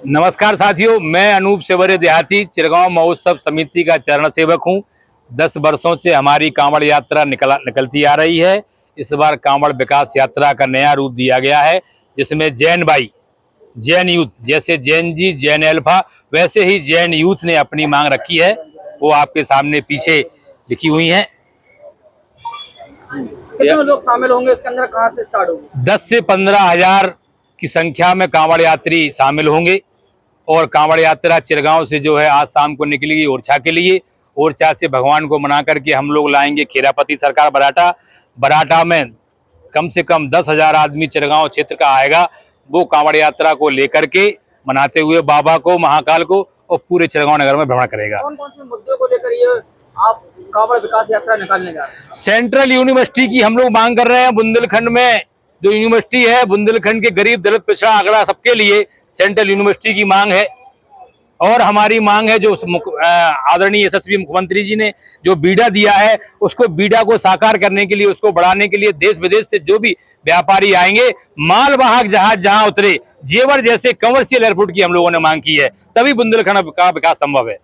नमस्कार साथियों, मैं अनूप सेवरे देहाती चिरगांव महोत्सव समिति का चरण सेवक हूं। 10 वर्षों से हमारी कांवड़ यात्रा निकलती आ रही है। इस बार कांवड़ विकास यात्रा का नया रूप दिया गया है, जिसमें जैन यूथ, जैसे जैन जी, जैन अल्फा, वैसे ही जैन यूथ ने अपनी मांग रखी है। वो आपके सामने पीछे लिखी हुई है। कितने लोग शामिल होंगे इसके अंदर, कहाँ से स्टार्ट होगी? 10 से 15 हजार की संख्या में कांवड़ यात्री शामिल होंगे और कांवड़ यात्रा चिरगांव से जो है आज शाम को निकलेगी ओरछा के लिए। ओरछा से भगवान को मना करके हम लोग लाएंगे खेरापति सरकार बराटा में कम से कम 10,000 आदमी चिरगांव क्षेत्र का आएगा। वो कांवड़ यात्रा को लेकर के मनाते हुए बाबा को, महाकाल को और पूरे चिरगांव नगर में भ्रमण करेगा। कौन कौन से मुद्दों को लेकर ये आप कांवड़ विकास यात्रा निकालने जा रहे हैं? सेंट्रल यूनिवर्सिटी की हम लोग मांग कर रहे हैं। बुंदेलखंड में जो यूनिवर्सिटी है, बुंदेलखंड के गरीब दलित पिछड़ा आंकड़ा सबके लिए सेंट्रल यूनिवर्सिटी की मांग है। और हमारी मांग है जो आदरणीय यशस्वी मुख्यमंत्री जी ने जो बीडा दिया है, उसको बीडा को साकार करने के लिए, उसको बढ़ाने के लिए देश विदेश से जो भी व्यापारी आएंगे, मालवाहक जहाज जहां उतरे, जेवर जैसे कमर्शियल एयरपोर्ट की हम लोगों ने मांग की है, तभी बुंदेलखंड का विकास संभव है।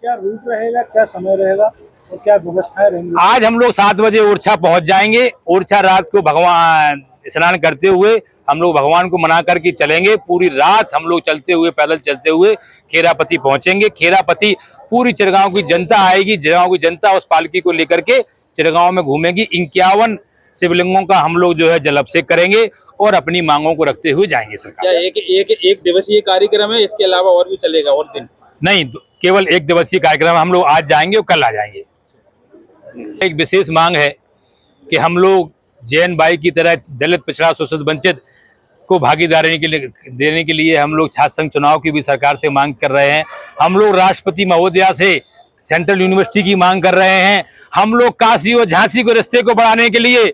क्या रूट रहेगा, क्या समय रहेगा और क्या व्यवस्थाएं रहेंगी? आज हम लोग 7 बजे ओरछा पहुंच जाएंगे। ओरछा रात को भगवान स्नान करते हुए हम लोग भगवान को मना करके चलेंगे। पूरी रात हम लोग चलते हुए, पैदल चलते हुए खेरापति पहुंचेंगे। खेरापति पूरी चिरगांव की जनता आएगी। चिरगांव की जनता उस पालकी को लेकर के चिरगांव में घूमेगी। 51 शिवलिंगों का हम लोग जो है जल अभिषेक करेंगे और अपनी मांगों को रखते हुए जाएंगे। सरकार क्या एक दिवसीय कार्यक्रम है, इसके अलावा और भी चलेगा और दिन? नहीं, केवल 1 दिवसीय कार्यक्रम। हम लोग आज जाएंगे और कल आ जाएंगे। एक विशेष मांग है कि हम लोग जैन भाई की तरह दलित, पिछड़ा, शोषित, वंचित को भागीदारी देने के लिए हम लोग छात्र संघ चुनाव की भी सरकार से मांग कर रहे हैं। हम लोग राष्ट्रपति महोदया से सेंट्रल यूनिवर्सिटी की मांग कर रहे हैं। हम लोग काशी और झांसी को रिश्ते को बढ़ाने के लिए,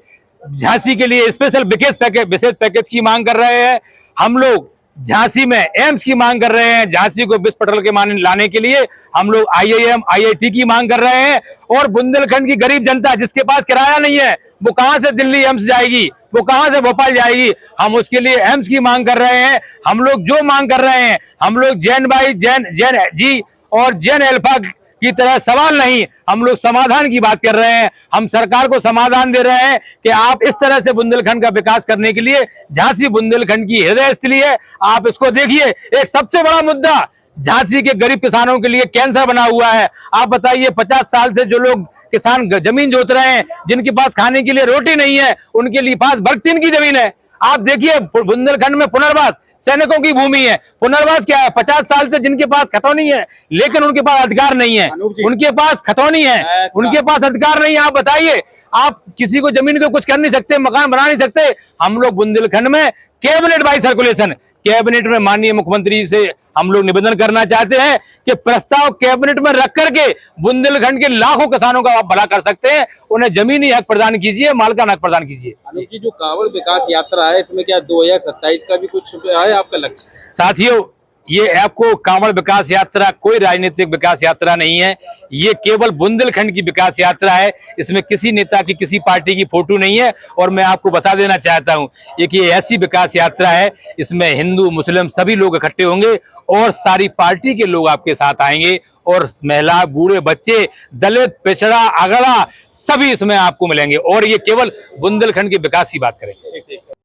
झांसी के लिए स्पेशल विशेष पैकेज की मांग कर रहे हैं। हम लोग झांसी में एम्स की मांग कर रहे हैं। झांसी को विश्व पटल के मान लाने के लिए हम लोग IIM, IIT की मांग कर रहे हैं। और बुंदेलखंड की गरीब जनता जिसके पास किराया नहीं है, वो कहां से दिल्ली एम्स जाएगी, वो कहां से भोपाल जाएगी? हम उसके लिए एम्स की मांग कर रहे हैं। हम लोग जो मांग कर रहे हैं, हम लोग जैन भाई, जैन जी और जैन अल्फा की तरह सवाल नहीं, हम लोग समाधान की बात कर रहे हैं। हम सरकार को समाधान दे रहे हैं कि आप इस तरह से बुंदेलखंड का विकास करने के लिए, झांसी बुंदेलखंड की हृदय स्थली है, आप इसको देखिए। एक सबसे बड़ा मुद्दा झांसी के गरीब किसानों के लिए कैंसर बना हुआ है। आप बताइए, 50 साल से जो लोग किसान जमीन जोत रहे हैं, जिनके पास खाने के लिए रोटी नहीं है, उनके लिए पास भरतीन की जमीन है। आप देखिए बुंदेलखंड में पुनर्वास सैनिकों की भूमि है। पुनर्वास क्या है? 50 साल से जिनके पास खतौनी है, लेकिन उनके पास अधिकार नहीं है। उनके पास खतौनी है, उनके पास अधिकार नहीं है। आप बताइए, आप किसी को जमीन को कुछ कर नहीं सकते, मकान बना नहीं सकते। हम लोग बुंदेलखंड में कैबिनेट बाई सर्कुलेशन, कैबिनेट में माननीय मुख्यमंत्री से हम लोग निवेदन करना चाहते हैं कि प्रस्ताव कैबिनेट में रख करके बुंदेलखंड के लाखों किसानों का आप भला कर सकते हैं। उन्हें जमीनी हक प्रदान कीजिए, मालकान हक प्रदान कीजिए। अनुप जी, जो कांवड़ विकास यात्रा है, इसमें क्या 2027 का भी कुछ है आपका लक्ष्य? साथियों, ये आपको कांवड़ विकास यात्रा कोई राजनीतिक विकास यात्रा नहीं है। ये केवल बुंदेलखंड की विकास यात्रा है। इसमें किसी नेता की, किसी पार्टी की फोटो नहीं है। और मैं आपको बता देना चाहता हूं, ये ऐसी विकास यात्रा है, इसमें हिंदू, मुस्लिम सभी लोग इकट्ठे होंगे और सारी पार्टी के लोग आपके साथ आएंगे। और महिला, बूढ़े, बच्चे, दलित, पिछड़ा, अगड़ा सभी इसमें आपको मिलेंगे। और ये केवल बुंदेलखंड के विकास की बात करेंगे।